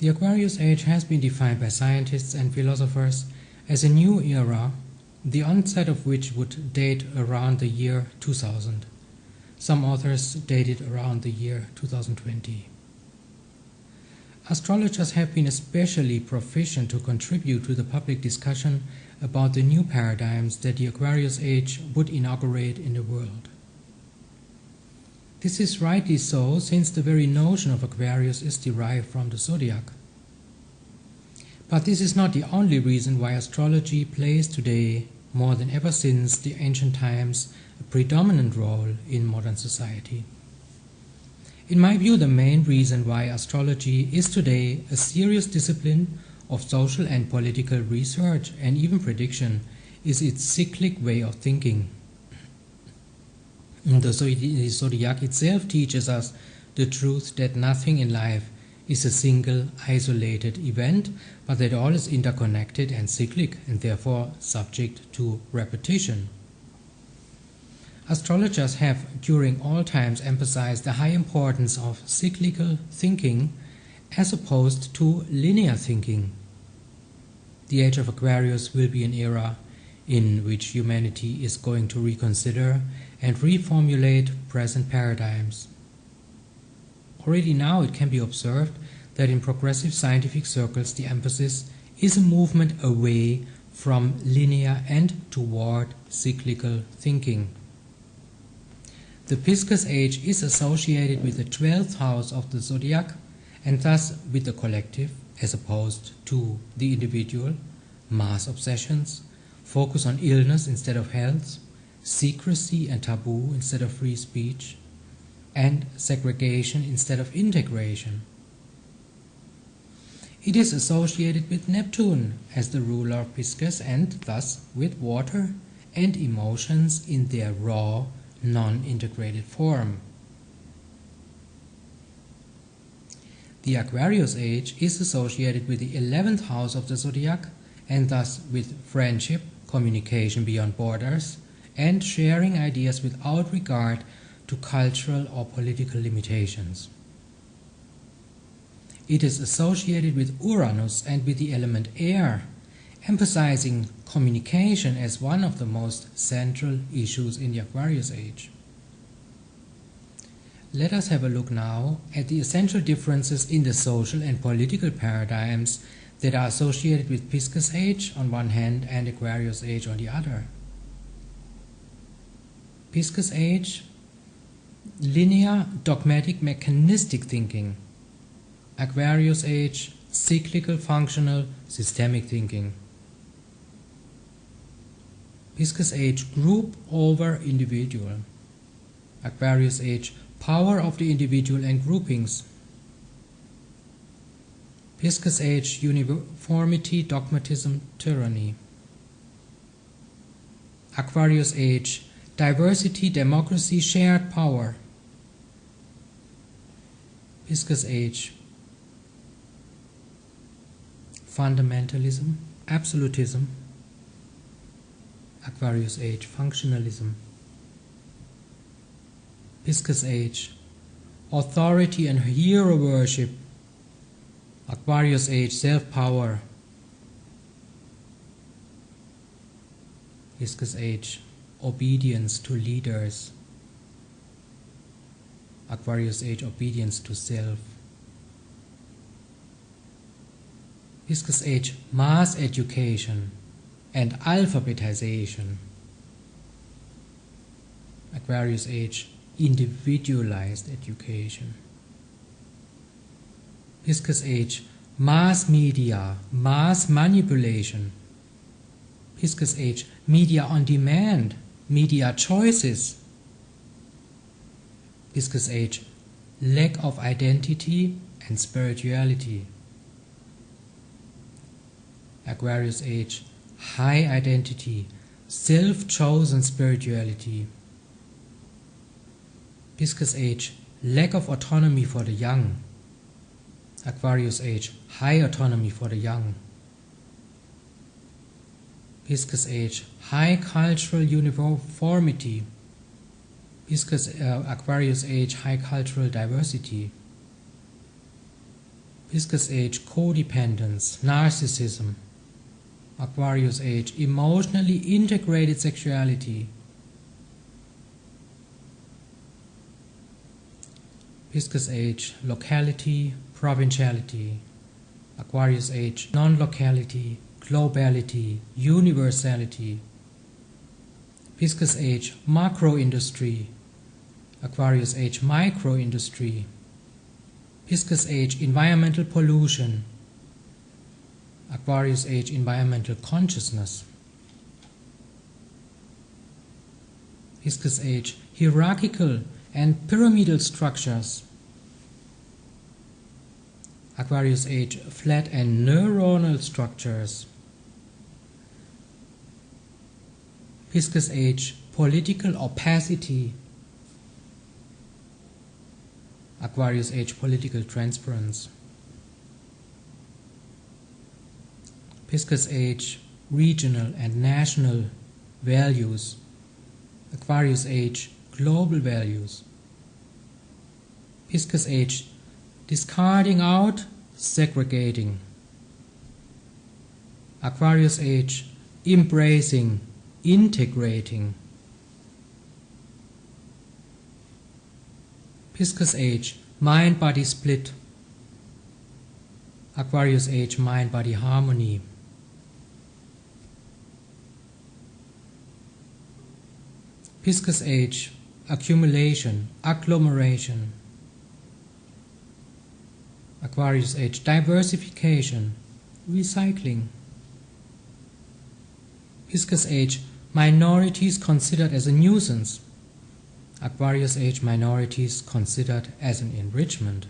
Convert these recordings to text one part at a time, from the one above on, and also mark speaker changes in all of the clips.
Speaker 1: The Aquarius Age has been defined by scientists and philosophers as a new era, the onset of which would date around the year 2000. Some authors date it around the year 2020. Astrologers have been especially proficient to contribute to the public discussion about the new paradigms that the Aquarius Age would inaugurate in the world. This is rightly so, since the very notion of Aquarius is derived from the zodiac. But this is not the only reason why astrology plays today, more than ever since the ancient times, a predominant role in modern society. In my view, the main reason why astrology is today a serious discipline of social and political research and even prediction is its cyclic way of thinking. The zodiac itself teaches us the truth that nothing in life is a single, isolated event, but that all is interconnected and cyclic, and therefore subject to repetition. Astrologers have during all times emphasized the high importance of cyclical thinking as opposed to linear thinking. The Age of Aquarius will be an era in which humanity is going to reconsider and reformulate present paradigms. Already now it can be observed that in progressive scientific circles the emphasis is a movement away from linear and toward cyclical thinking. The Pisces Age is associated with the 12th house of the zodiac and thus with the collective as opposed to the individual, mass obsessions, focus on illness instead of health, secrecy and taboo instead of free speech, and segregation instead of integration. It is associated with Neptune as the ruler of Pisces and thus with water and emotions in their raw, non-integrated form. The Aquarius Age is associated with the 11th house of the zodiac and thus with friendship, communication beyond borders, and sharing ideas without regard to cultural or political limitations. It is associated with Uranus and with the element air, emphasizing communication as one of the most central issues in the Aquarius Age. Let us have a look now at the essential differences in the social and political paradigms that are associated with Pisces Age on one hand and Aquarius Age on the other. Pisces Age, linear, dogmatic, mechanistic thinking. Aquarius Age, cyclical, functional, systemic thinking. Pisces Age, group over individual. Aquarius Age, power of the individual and groupings. Pisces Age, uniformity, dogmatism, tyranny. Aquarius Age, diversity, democracy, shared power. Pisces Age, fundamentalism, absolutism. Aquarius Age, functionalism. Pisces Age, authority and hero worship. Aquarius Age, self-power. Pisces Age, obedience to leaders. Aquarius Age, obedience to self. Pisces Age, mass education and alphabetization. Aquarius Age, individualized education. Pisces Age, mass media, mass manipulation. Pisces Age, media on demand, media choices. Pisces Age, lack of identity and spirituality. Aquarius Age, high identity, self-chosen spirituality. Pisces Age, lack of autonomy for the young. Aquarius Age, high autonomy for the young. Pisces Age, high cultural uniformity. Aquarius Age, high cultural diversity. Pisces Age, codependence, narcissism. Aquarius Age, emotionally integrated sexuality. Pisces Age, locality, provinciality. Aquarius Age, non-locality, globality, universality. Pisces Age, macro-industry. Aquarius Age, micro-industry. Pisces Age, environmental pollution. Aquarius Age, environmental consciousness. Pisces Age, hierarchical and pyramidal structures. Aquarius Age, flat and neuronal structures. Pisces Age, political opacity. Aquarius Age, political transference. Pisces Age, regional and national values. Aquarius Age, global values. Pisces Age, discarding out, segregating. Aquarius Age, embracing, integrating. Pisces Age, mind-body split. Aquarius Age, mind-body harmony. Pisces Age, accumulation, agglomeration. Aquarius Age, diversification, recycling. Pisces Age, minorities considered as a nuisance. Aquarius Age, minorities considered as an enrichment.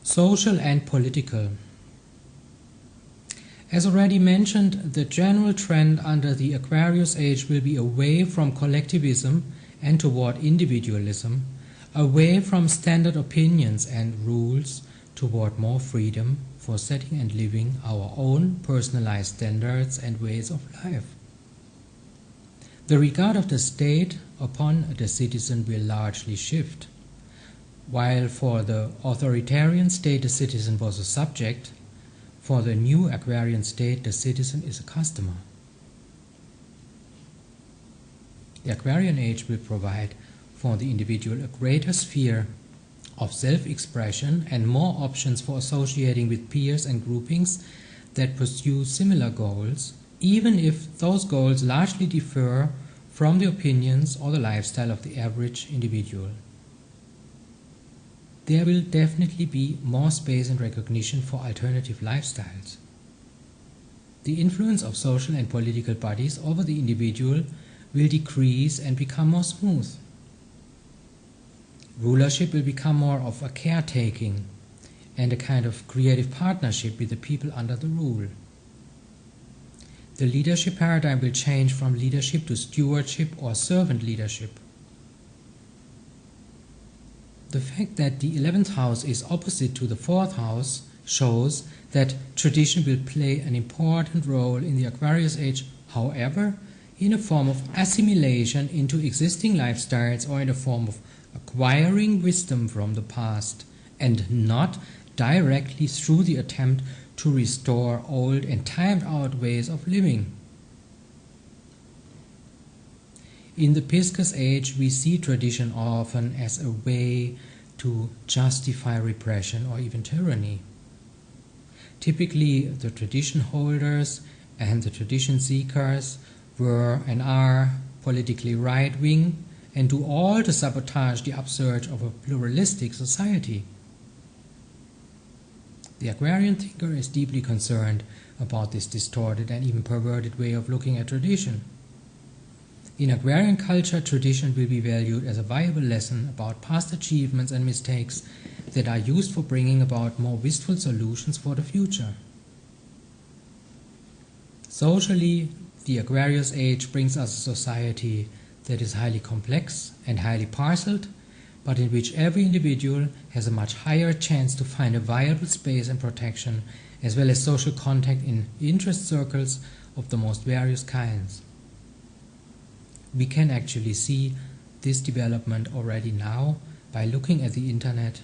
Speaker 1: Social and political. As already mentioned, the general trend under the Aquarius Age will be away from collectivism and toward individualism, away from standard opinions and rules toward more freedom for setting and living our own personalized standards and ways of life. The regard of the state upon the citizen will largely shift. While for the authoritarian state the citizen was a subject, for the new Aquarian state the citizen is a customer. The Aquarian Age will provide for the individual a greater sphere of self-expression and more options for associating with peers and groupings that pursue similar goals, even if those goals largely differ from the opinions or the lifestyle of the average individual. There will definitely be more space and recognition for alternative lifestyles. The influence of social and political bodies over the individual will decrease and become more smooth. Rulership will become more of a caretaking and a kind of creative partnership with the people under the rule. The leadership paradigm will change from leadership to stewardship or servant leadership. The fact that the 11th house is opposite to the 4th house shows that tradition will play an important role in the Aquarius Age, however, in a form of assimilation into existing lifestyles or in a form of acquiring wisdom from the past, and not directly through the attempt to restore old and timed-out ways of living. In the Pisces Age, we see tradition often as a way to justify repression or even tyranny. Typically, the tradition holders and the tradition seekers were and are politically right-wing and do all to sabotage the upsurge of a pluralistic society. The Aquarian thinker is deeply concerned about this distorted and even perverted way of looking at tradition. In Aquarian culture, tradition will be valued as a viable lesson about past achievements and mistakes that are used for bringing about more wistful solutions for the future. Socially, the Aquarius Age brings us a society that is highly complex and highly parceled, but in which every individual has a much higher chance to find a viable space and protection, as well as social contact in interest circles of the most various kinds. We can actually see this development already now by looking at the internet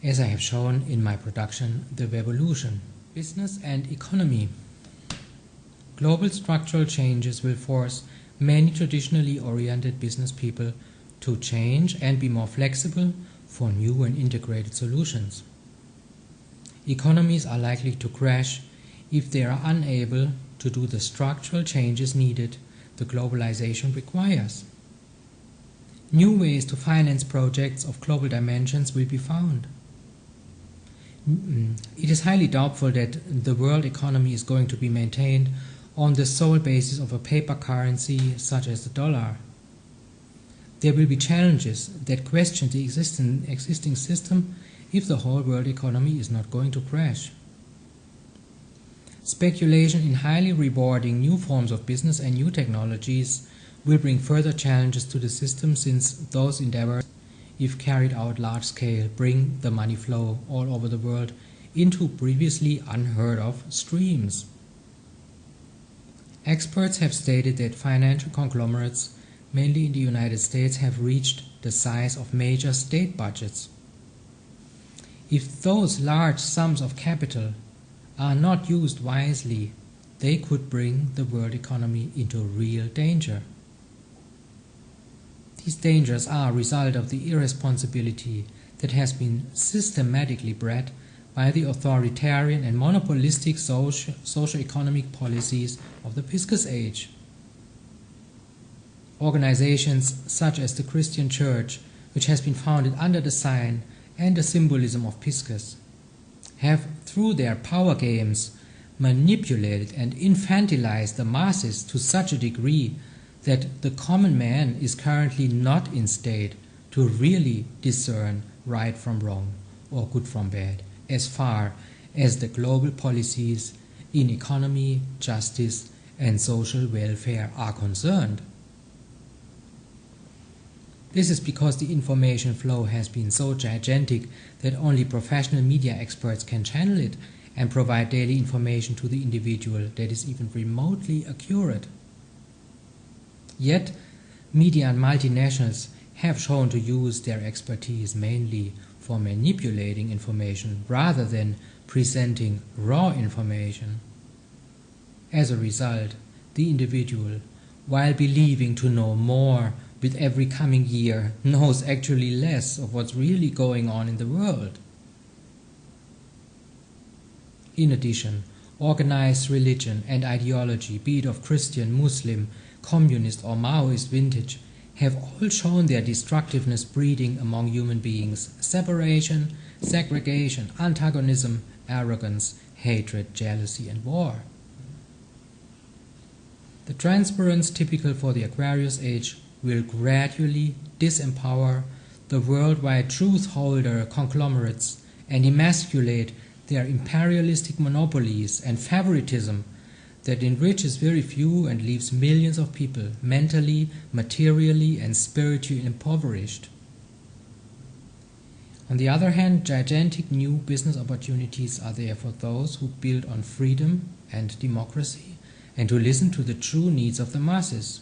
Speaker 1: as I have shown in my production, The Revolution. Business and economy. Global structural changes will force many traditionally oriented business people to change and be more flexible for new and integrated solutions. Economies are likely to crash if they are unable to do the structural changes needed the globalization requires. New ways to finance projects of global dimensions will be found. It is highly doubtful that the world economy is going to be maintained on the sole basis of a paper currency such as the dollar. There will be challenges that question the existing system if the whole world economy is not going to crash. Speculation in highly rewarding new forms of business and new technologies will bring further challenges to the system, since those endeavors, if carried out large scale, bring the money flow all over the world into previously unheard of streams. Experts have stated that financial conglomerates, mainly in the United States, have reached the size of major state budgets. If those large sums of capital are not used wisely, they could bring the world economy into real danger. These dangers are a result of the irresponsibility that has been systematically bred by the authoritarian and monopolistic socio-economic policies of the Pisces Age. Organizations such as the Christian Church, which has been founded under the sign and the symbolism of Pisces, have, through their power games, manipulated and infantilized the masses to such a degree that the common man is currently not in state to really discern right from wrong or good from bad, as far as the global policies in economy, justice, and social welfare are concerned. This is because the information flow has been so gigantic that only professional media experts can channel it and provide daily information to the individual that is even remotely accurate. Yet, media and multinationals have shown to use their expertise mainly for manipulating information rather than presenting raw information. As a result, the individual, while believing to know more with every coming year, knows actually less of what's really going on in the world. In addition, organized religion and ideology, be it of Christian, Muslim, communist or Maoist vintage, have all shown their destructiveness breeding among human beings separation, segregation, antagonism, arrogance, hatred, jealousy, and war. The transference typical for the Aquarius Age will gradually disempower the worldwide truth-holder conglomerates and emasculate their imperialistic monopolies and favoritism that enriches very few and leaves millions of people mentally, materially, and spiritually impoverished. On the other hand, gigantic new business opportunities are there for those who build on freedom and democracy and who listen to the true needs of the masses.